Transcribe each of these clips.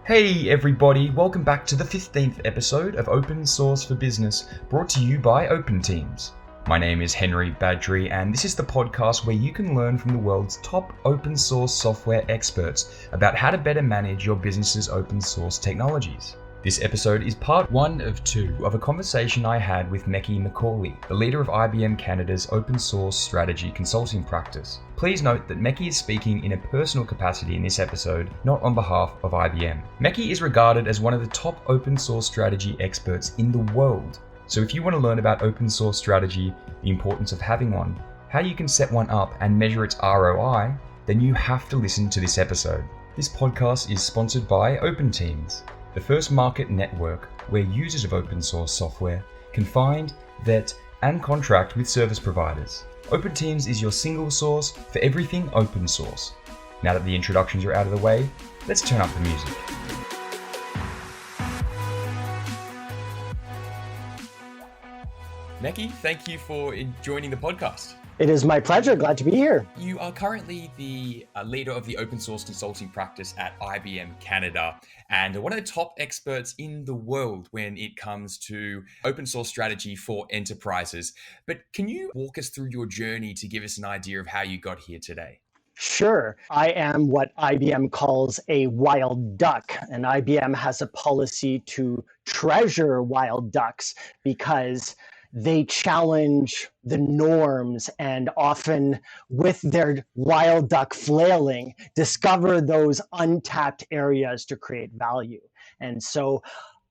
Hey everybody, welcome back to the 15th episode of Open Source for Business, brought to you by Open Teams. My name is Henry Badgery, and this is the podcast where you can learn from the world's top open source software experts about how to better manage your business's open source technologies. This episode is part one of two of a conversation I had with Mekki MacAulay, the leader of IBM Canada's open source strategy consulting practice. Please note that Mekki is speaking in a personal capacity in this episode, not on behalf of IBM. Mekki is regarded as one of the top open source strategy experts in the world. So if you want to learn about open source strategy, the importance of having one, how you can set one up and measure its ROI, then you have to listen to this episode. This podcast is sponsored by Open Teams, the first market network where users of open source software can find, vet, and contract with service providers. Open Teams is your single source for everything open source. Now that the introductions are out of the way, let's turn up the music. Mekki, thank you for joining the podcast. It is my pleasure. Glad to be here. You are currently the leader of the open source consulting practice at IBM Canada and one of the top experts in the world when it comes to open source strategy for enterprises. But can you walk us through your journey to give us an idea of how you got here today? Sure. I am what IBM calls a wild duck, and IBM has a policy to treasure wild ducks because they challenge the norms and often, with their wild duck flailing, discover those untapped areas to create value. And so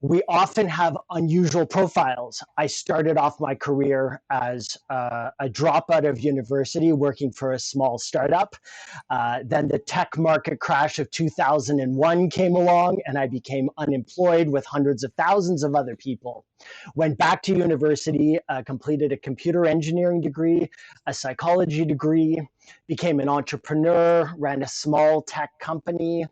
we often have unusual profiles. I started off my career as a dropout of university working for a small startup. Then the tech market crash of 2001 came along and I became unemployed with hundreds of thousands of other people. Went back to university, completed a computer engineering degree, a psychology degree, became an entrepreneur, ran a small tech company,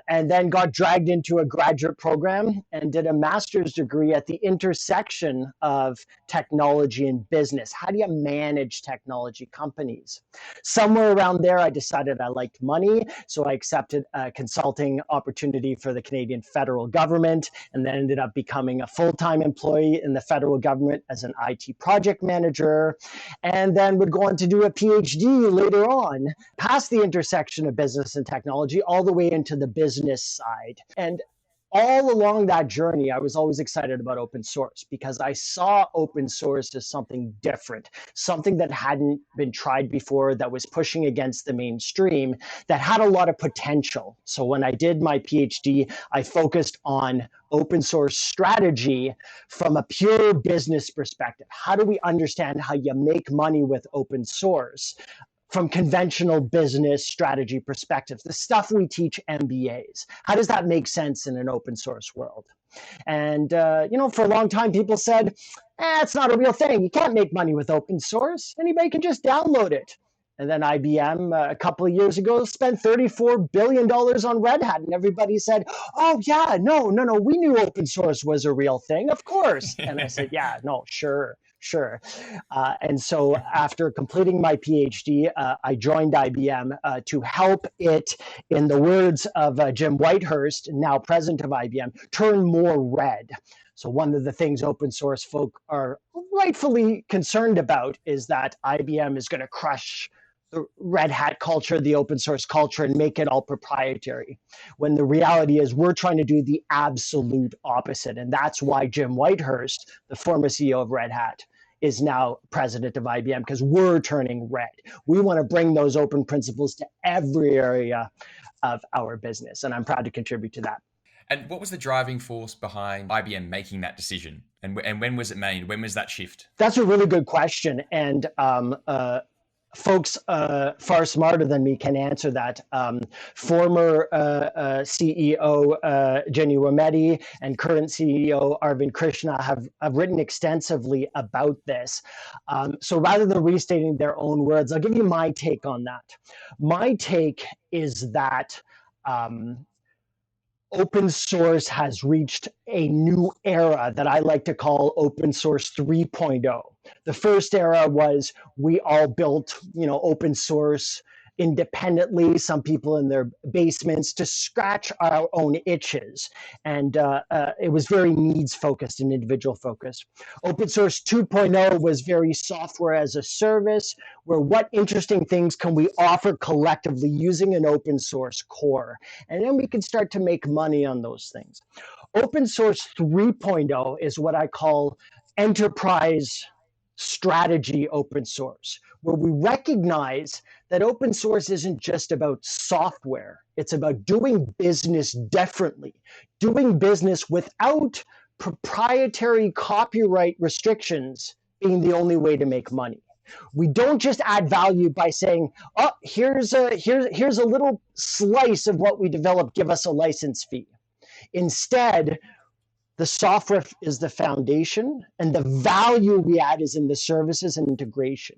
and then got dragged into a graduate program and did a master's degree at the intersection of technology and business. How do you manage technology companies? Somewhere around there, I decided I liked money, so I accepted a consulting opportunity for the Canadian federal government, and then ended up becoming a full-time employee in the federal government as an IT project manager, and then would go on to do a PhD later on, past the intersection of business and technology, all the way into the business side. And all along that journey, I was always excited about open source because I saw open source as something different, something that hadn't been tried before, that was pushing against the mainstream, that had a lot of potential. So when I did my PhD, I focused on open source strategy from a pure business perspective. How do we understand how you make money with open source from conventional business strategy perspectives, the stuff we teach MBAs? How does that make sense in an open source world? And, for a long time, people said, it's not a real thing. You can't make money with open source. Anybody can just download it. And then IBM, a couple of years ago, spent $34 billion on RedHat. And everybody said, oh, yeah, no, we knew open source was a real thing, of course. And I said, yeah, no, sure. And so after completing my PhD, I joined IBM to help it, in the words of Jim Whitehurst, now president of IBM, turn more red. So one of the things open source folk are rightfully concerned about is that IBM is going to crush the Red Hat culture, the open source culture, and make it all proprietary. When the reality is we're trying to do the absolute opposite. And that's why Jim Whitehurst, the former CEO of Red Hat, is now president of IBM, because we're turning red. We want to bring those open principles to every area of our business. And I'm proud to contribute to that. And what was the driving force behind IBM making that decision? And when was it made? When was that shift? That's a really good question. And folks far smarter than me can answer that. Former CEO Jenny Rometty and current CEO Arvind Krishna have written extensively about this. So rather than restating their own words, I'll give you my take on that. My take is that open source has reached a new era that I like to call open source 3.0. The first era was we all built, open source independently, some people in their basements, to scratch our own itches. And it was very needs focused and individual focused. Open source 2.0 was very software as a service, where what interesting things can we offer collectively using an open source core? And then we can start to make money on those things. Open source 3.0 is what I call enterprise strategy open source, where we recognize that open source isn't just about software. It's about doing business differently, doing business without proprietary copyright restrictions being the only way to make money. We don't just add value by saying, oh, here's a little slice of what we developed, give us a license fee. Instead, the software is the foundation, and the value we add is in the services and integration.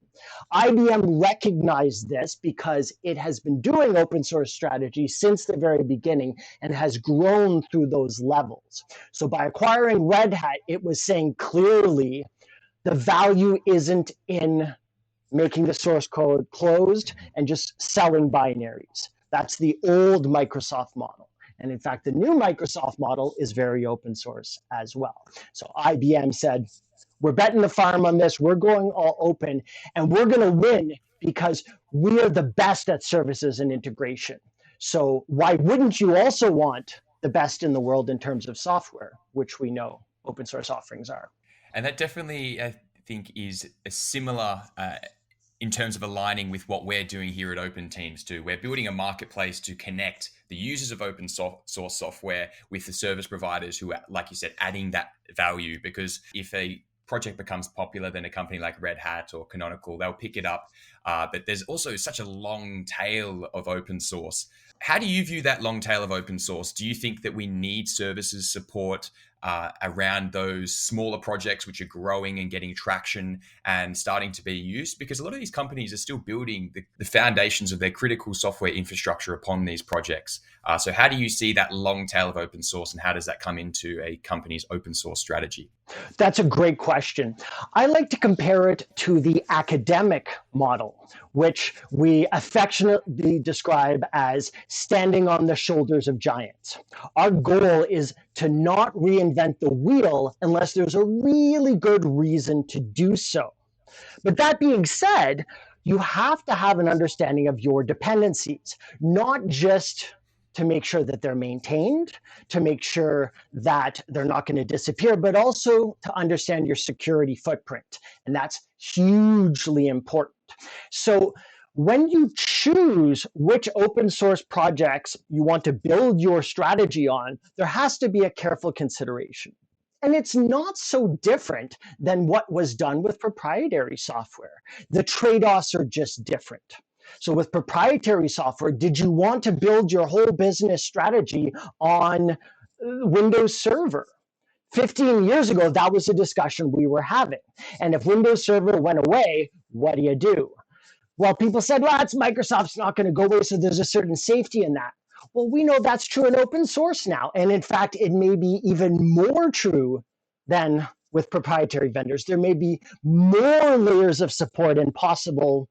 IBM recognized this because it has been doing open source strategy since the very beginning and has grown through those levels. So by acquiring RedHat, it was saying clearly the value isn't in making the source code closed and just selling binaries. That's the old Microsoft model. And in fact, the new Microsoft model is very open source as well. So IBM said, we're betting the farm on this. We're going all open, and we're going to win because we are the best at services and integration. So why wouldn't you also want the best in the world in terms of software, which we know open source offerings are? And that definitely, I think, is a similar in terms of aligning with what we're doing here at Open Teams too. We're building a marketplace to connect the users of open source software with the service providers who are, like you said, adding that value. Because if a project becomes popular, then a company like RedHat or Canonical, they'll pick it up. But there's also such a long tail of open source. How do you view that long tail of open source? Do you think that we need services support around those smaller projects which are growing and getting traction and starting to be used? Because a lot of these companies are still building the foundations of their critical software infrastructure upon these projects. So how do you see that long tail of open source, and how does that come into a company's open source strategy? That's a great question. I like to compare it to the academic model, which we affectionately describe as standing on the shoulders of giants. Our goal is to not reinvent the wheel unless there's a really good reason to do so. But that being said, you have to have an understanding of your dependencies, not just to make sure that they're maintained, to make sure that they're not going to disappear, but also to understand your security footprint. And that's hugely important. So when you choose which open source projects you want to build your strategy on, there has to be a careful consideration. And it's not so different than what was done with proprietary software. The trade-offs are just different. So with proprietary software, did you want to build your whole business strategy on Windows Server? 15 years ago, that was a discussion we were having. And if Windows Server went away, what do? Well, people said, well, it's Microsoft's not going to go away, so there's a certain safety in that. Well, we know that's true in open source now. And in fact, it may be even more true than with proprietary vendors. There may be more layers of support and possible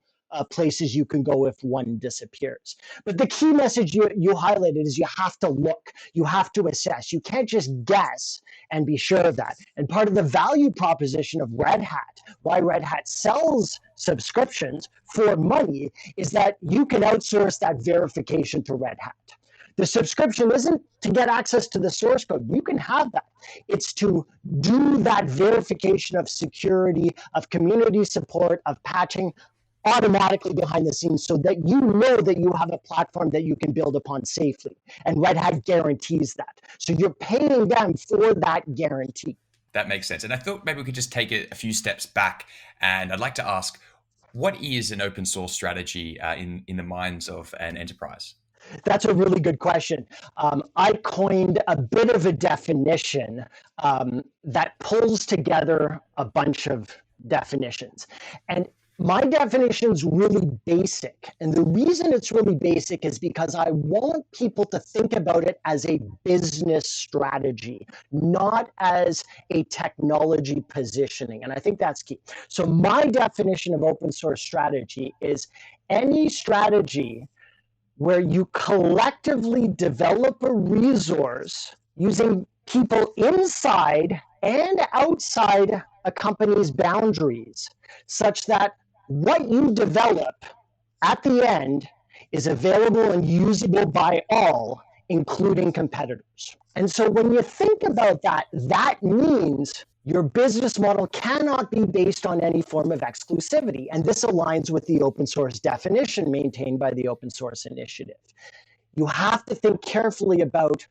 places you can go if one disappears. But the key message you highlighted is you have to look, you have to assess. You can't just guess and be sure of that. And part of the value proposition of RedHat, why RedHat sells subscriptions for money, is that you can outsource that verification to RedHat. The subscription isn't to get access to the source code. You can have that. It's to do that verification of security, of community support, of patching, automatically behind the scenes, so that you know that you have a platform that you can build upon safely. And RedHat guarantees that. So you're paying them for that guarantee. That makes sense. And I thought maybe we could just take a few steps back. And I'd like to ask, what is an open source strategy in the minds of an enterprise? That's a really good question. I coined a bit of a definition that pulls together a bunch of definitions. And my definition's really basic. And the reason it's really basic is because I want people to think about it as a business strategy, not as a technology positioning. And I think that's key. So my definition of open source strategy is any strategy where you collectively develop a resource using people inside and outside a company's boundaries, such that what you develop at the end is available and usable by all, including competitors. And so when you think about that, that means your business model cannot be based on any form of exclusivity. And this aligns with the open source definition maintained by the Open Source Initiative. You have to think carefully about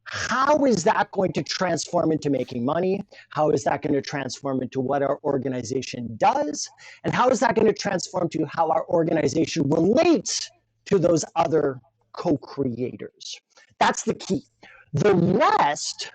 how is that going to transform into making money? How is that going to transform into what our organization does? And how is that going to transform to how our organization relates to those other co-creators? That's the key. The rest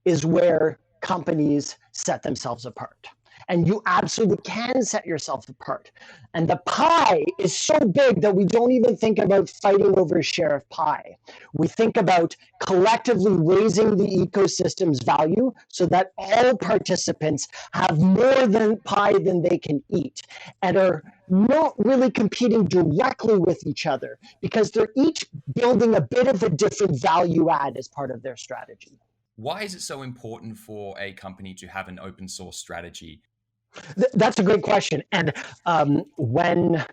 is where companies set themselves apart. And you absolutely can set yourself apart. And the pie is so big that we don't even think about fighting over a share of pie. We think about collectively raising the ecosystem's value so that all participants have more than pie than they can eat and are not really competing directly with each other because they're each building a bit of a different value add as part of their strategy. Why is it so important for a company to have an open source strategy? That's a great question. And when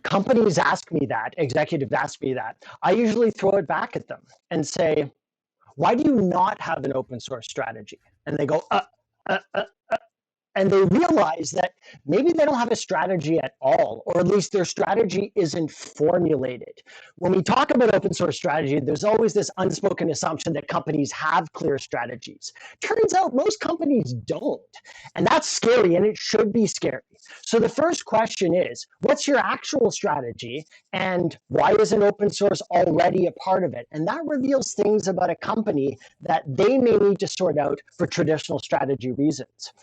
companies ask me that, executives ask me that, I usually throw it back at them and say, why do you not have an open source strategy? And they go, and they realize that maybe they don't have a strategy at all, or at least their strategy isn't formulated. When we talk about open source strategy, there's always this unspoken assumption that companies have clear strategies. Turns out most companies don't. And that's scary, and it should be scary. So the first question is, what's your actual strategy, and why isn't open source already a part of it? And that reveals things about a company that they may need to sort out for traditional strategy reasons.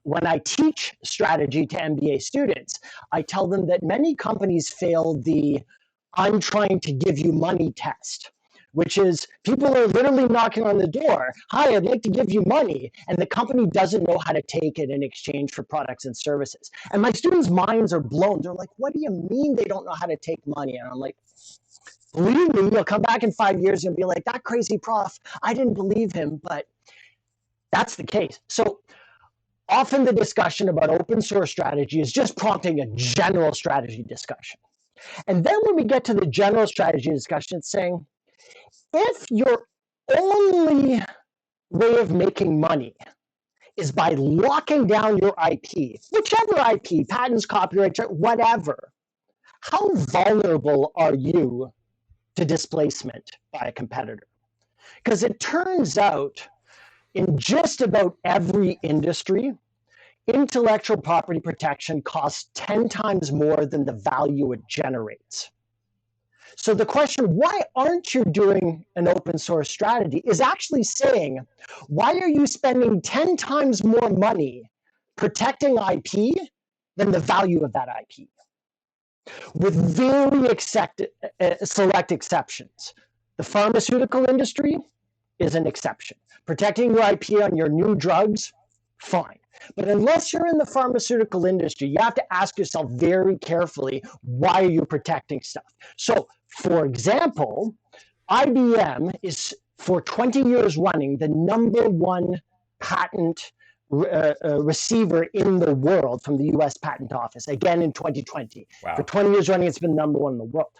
When I teach strategy to MBA students, I tell them that many companies fail the "I'm trying to give you money" test, which is people are literally knocking on the door. Hi, I'd like to give you money. And the company doesn't know how to take it in exchange for products and services. And my students' minds are blown. They're like, what do you mean they don't know how to take money? And I'm like, believe me, you'll come back in 5 years and be like, that crazy prof, I didn't believe him, but that's the case. So often the discussion about open source strategy is just prompting a general strategy discussion. And then when we get to the general strategy discussion, it's saying, if your only way of making money is by locking down your IP, whichever IP, patents, copyright, whatever, how vulnerable are you to displacement by a competitor? Because it turns out in just about every industry, intellectual property protection costs 10 times more than the value it generates. So the question, why aren't you doing an open source strategy, is actually saying, why are you spending 10 times more money protecting IP than the value of that IP? With very select exceptions. The pharmaceutical industry is an exception. Protecting your IP on your new drugs, fine. But unless you're in the pharmaceutical industry, you have to ask yourself very carefully, why are you protecting stuff? So, for example, IBM is, for 20 years running, the #1 patent receiver in the world from the US Patent Office, again in 2020. Wow. For 20 years running, it's been #1 in the world.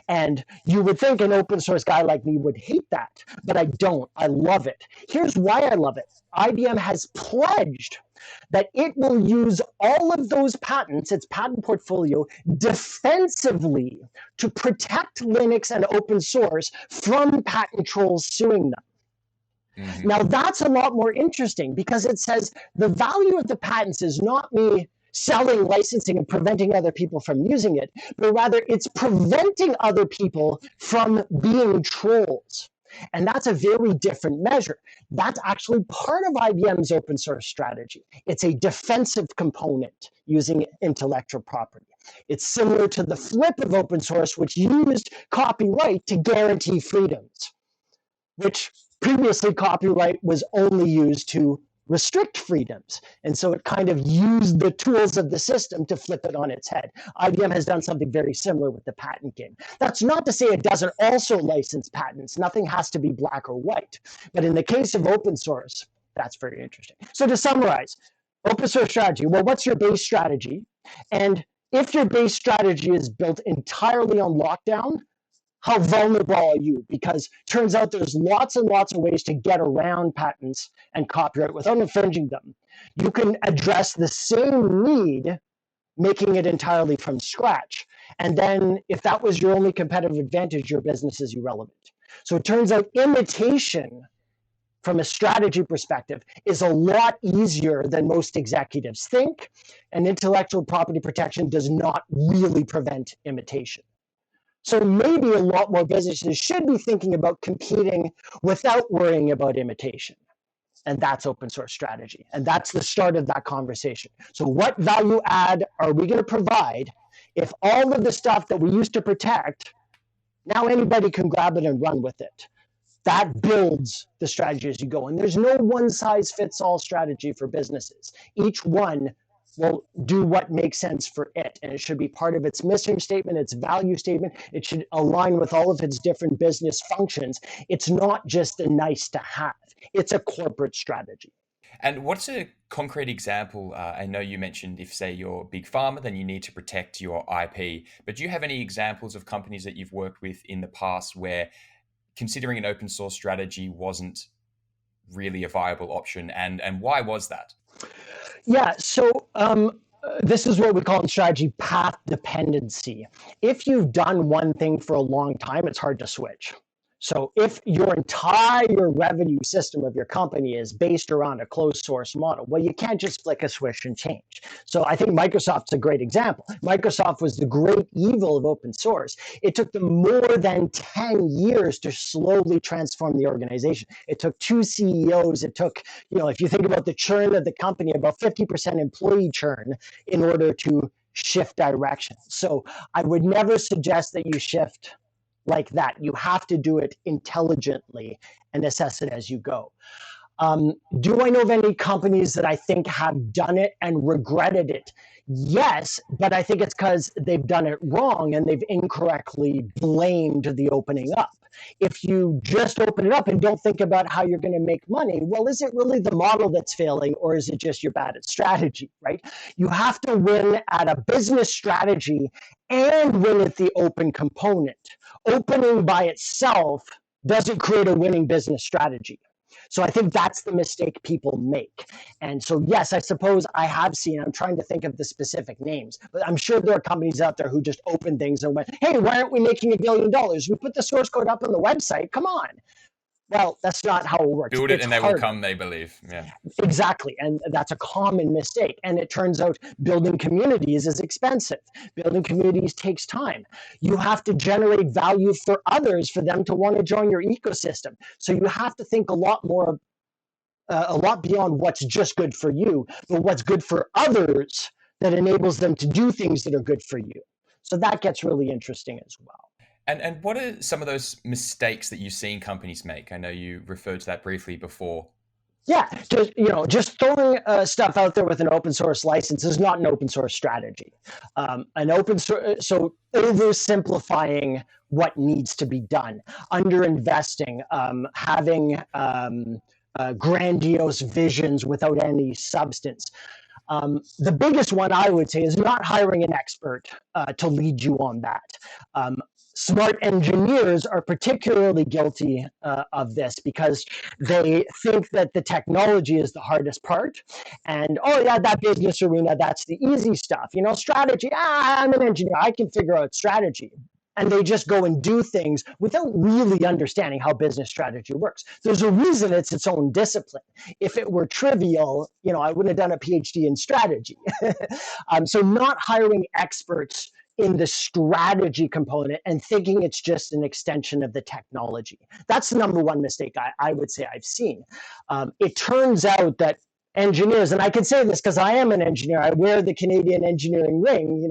And you would think an open source guy like me would hate that, but I don't. I love it. Here's why I love it. IBM has pledged that it will use all of those patents, its patent portfolio, defensively to protect Linux and open source from patent trolls suing them. Mm-hmm. Now, that's a lot more interesting because it says the value of the patents is not me selling, licensing, and preventing other people from using it, but rather it's preventing other people from being trolls. And that's a very different measure. That's actually part of IBM's open source strategy. It's a defensive component using intellectual property. It's similar to the flip of open source, which used copyright to guarantee freedoms, which previously copyright was only used to restrict freedoms. And so it kind of used the tools of the system to flip it on its head. IBM has done something very similar with the patent game. That's not to say it doesn't also license patents. Nothing has to be black or white. But in the case of open source, that's very interesting. So to summarize, open source strategy, well, what's your base strategy? And if your base strategy is built entirely on lockdown, how vulnerable are you? Because turns out there's lots and lots of ways to get around patents and copyright without infringing them. You can address the same need, making it entirely from scratch. And then if that was your only competitive advantage, your business is irrelevant. So it turns out imitation from a strategy perspective is a lot easier than most executives think, and intellectual property protection does not really prevent imitation. So maybe a lot more businesses should be thinking about competing without worrying about imitation. And that's open source strategy. And that's the start of that conversation. So what value add are we going to provide if all of the stuff that we used to protect, now anybody can grab it and run with it? That builds the strategy as you go. And there's no one size fits all strategy for businesses. Each one will do what makes sense for it. And it should be part of its mission statement, its value statement. It should align with all of its different business functions. It's not just a nice to have. It's a corporate strategy. And what's a concrete example? I know you mentioned if, say, you're big pharma, then you need to protect your IP. But do you have any examples of companies that you've worked with in the past where considering an open source strategy wasn't really a viable option? And why was that? Yeah, so this is what we call in strategy path dependency. If you've done one thing for a long time, it's hard to switch. So if your entire revenue system of your company is based around a closed source model, well, you can't just flick a switch and change. So I think Microsoft's a great example. Microsoft was the great evil of open source. It took them more than 10 years to slowly transform the organization. It took 2 CEOs. It took, if you think about the churn of the company, about 50% employee churn in order to shift direction. So I would never suggest that you shift like that. You have to do it intelligently and assess it as you go. Do I know of any companies that I think have done it and regretted it? Yes, but I think it's because they've done it wrong and they've incorrectly blamed the opening up. If you just open it up and don't think about how you're going to make money, well, is it really the model that's failing, or is it just you're bad at strategy, right? You have to win at a business strategy and win at the open component. Opening by itself doesn't create a winning business strategy. So I think that's the mistake people make. And so, yes, I suppose I have seen, I'm trying to think of the specific names, but I'm sure there are companies out there who just open things and went, hey, why aren't we making $1 billion? We put the source code up on the website. Come on. Well, that's not how it works. Build it and they will come, they believe. Yeah. Exactly. And that's a common mistake. And it turns out building communities is expensive. Building communities takes time. You have to generate value for others for them to want to join your ecosystem. So you have to think a lot beyond what's just good for you, but what's good for others that enables them to do things that are good for you. So that gets really interesting as well. And what are some of those mistakes that you've seen companies make? I know you referred to that briefly before. Yeah, just throwing stuff out there with an open source license is not an open source strategy. So oversimplifying what needs to be done, underinvesting, having grandiose visions without any substance. The biggest one I would say is not hiring an expert to lead you on that. Smart engineers are particularly guilty of this because they think that the technology is the hardest part. And, that business arena, that's the easy stuff. Strategy, I'm an engineer, I can figure out strategy. And they just go and do things without really understanding how business strategy works. There's a reason it's its own discipline. If it were trivial, I wouldn't have done a PhD in strategy. So not hiring experts in the strategy component and thinking it's just an extension of the technology. That's the number one mistake I would say I've seen. It turns out that engineers, and I can say this because I am an engineer. I wear the Canadian engineering ring.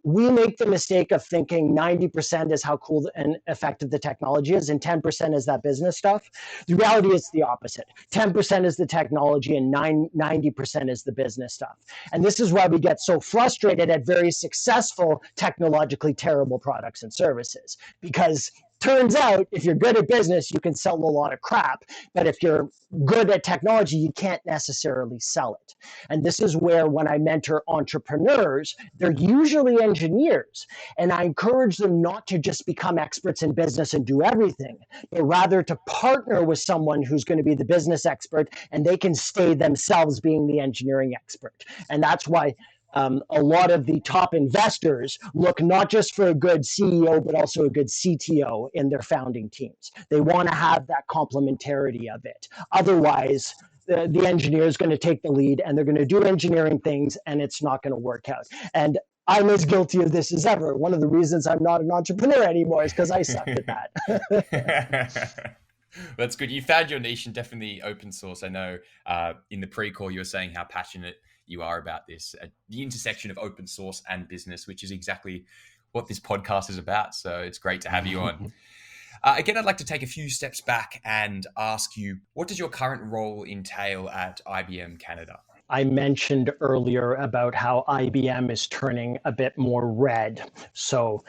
We make the mistake of thinking 90% is how cool and effective the technology is, and 10% is that business stuff. The reality is the opposite. 10% is the technology, and 90% is the business stuff. And this is why we get so frustrated at very successful, technologically terrible products and services, because turns out, if you're good at business, you can sell a lot of crap. But if you're good at technology, you can't necessarily sell it. And this is where, when I mentor entrepreneurs, they're usually engineers. And I encourage them not to just become experts in business and do everything, but rather to partner with someone who's going to be the business expert, and they can stay themselves being the engineering expert. And that's why a lot of the top investors look not just for a good CEO, but also a good CTO in their founding teams. They want to have that complementarity of it. Otherwise, the engineer is going to take the lead, and they're going to do engineering things, and it's not going to work out. And I'm as guilty of this as ever. One of the reasons I'm not an entrepreneur anymore is because I suck at that. That's good. You found your niche, and definitely open source. I know in the pre-call you were saying how passionate you are about this, the intersection of open source and business, which is exactly what this podcast is about. So it's great to have you on. Again, I'd like to take a few steps back and ask you, what does your current role entail at IBM Canada? I mentioned earlier about how IBM is turning a bit more red. So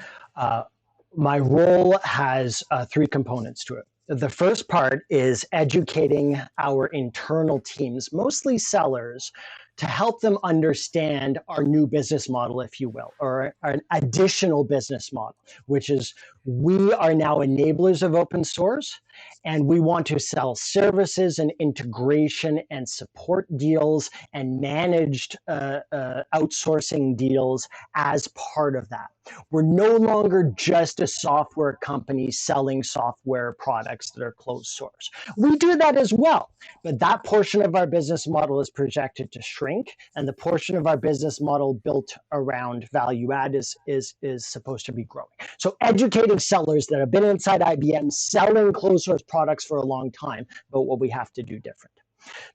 my role has three components to it. The first part is educating our internal teams, mostly sellers, to help them understand our new business model, if you will, or an additional business model, which is we are now enablers of open source, and we want to sell services and integration and support deals and managed outsourcing deals as part of that. We're no longer just a software company selling software products that are closed source. We do that as well, but that portion of our business model is projected to shrink, and the portion of our business model built around value add is supposed to be growing. So educating sellers that have been inside IBM selling closed source products for a long time about what we have to do different.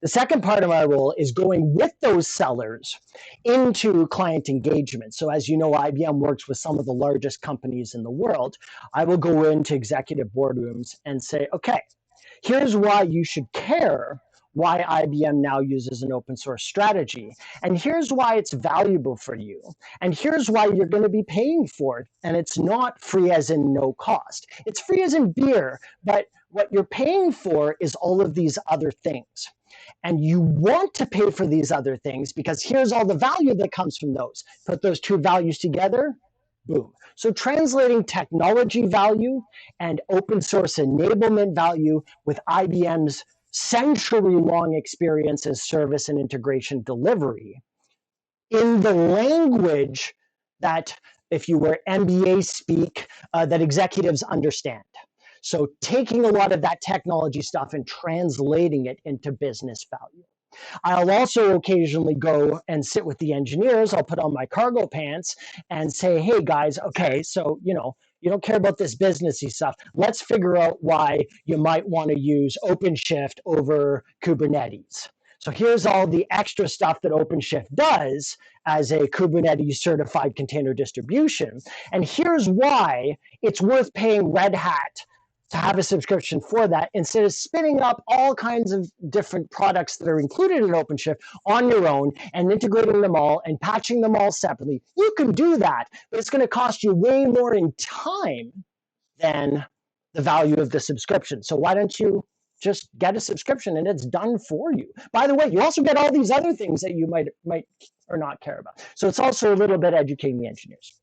The second part of our role is going with those sellers into client engagement. So as you know, IBM works with some of the largest companies in the world. I will go into executive boardrooms and say, okay, here's why you should care why IBM now uses an open source strategy. And here's why it's valuable for you. And here's why you're going to be paying for it. And it's not free as in no cost. It's free as in beer, but what you're paying for is all of these other things. And you want to pay for these other things because here's all the value that comes from those. Put those two values together, boom. So translating technology value and open source enablement value with IBM's century-long experience as service and integration delivery in the language that, if you were MBA speak, that executives understand. So taking a lot of that technology stuff and translating it into business value. I'll also occasionally go and sit with the engineers. I'll put on my cargo pants and say, hey guys, okay, so you don't care about this businessy stuff. Let's figure out why you might want to use OpenShift over Kubernetes. So here's all the extra stuff that OpenShift does as a Kubernetes certified container distribution. And here's why it's worth paying RedHat to have a subscription for that, instead of spinning up all kinds of different products that are included in OpenShift on your own and integrating them all and patching them all separately. You can do that, but it's going to cost you way more in time than the value of the subscription. So why don't you just get a subscription and it's done for you? By the way, you also get all these other things that you might or not care about. So it's also a little bit educating the engineers.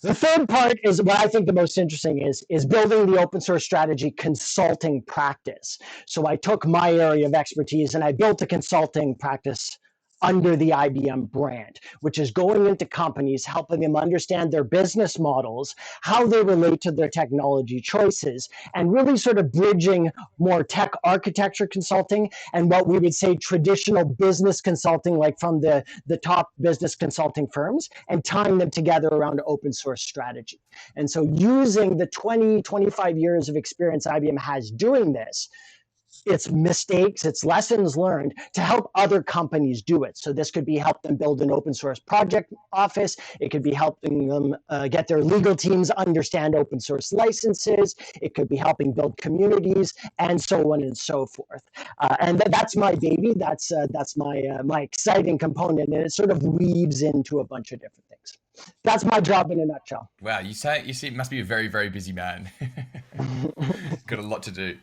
The third part is what I think the most interesting is building the open source strategy consulting practice. So I took my area of expertise and I built a consulting practice under the IBM brand, which is going into companies, helping them understand their business models, how they relate to their technology choices, and really sort of bridging more tech architecture consulting and what we would say traditional business consulting, like from the top business consulting firms, and tying them together around open source strategy. And so using the 20, 25 years of experience IBM has doing this, its mistakes, its lessons learned to help other companies do it. So this could be help them build an open source project office. It could be helping them get their legal teams understand open source licenses. It could be helping build communities and so on and so forth. And that's my baby. That's my exciting component, and it sort of weaves into a bunch of different things. That's my job in a nutshell. Wow, you see, it must be a very, very busy man. Got a lot to do.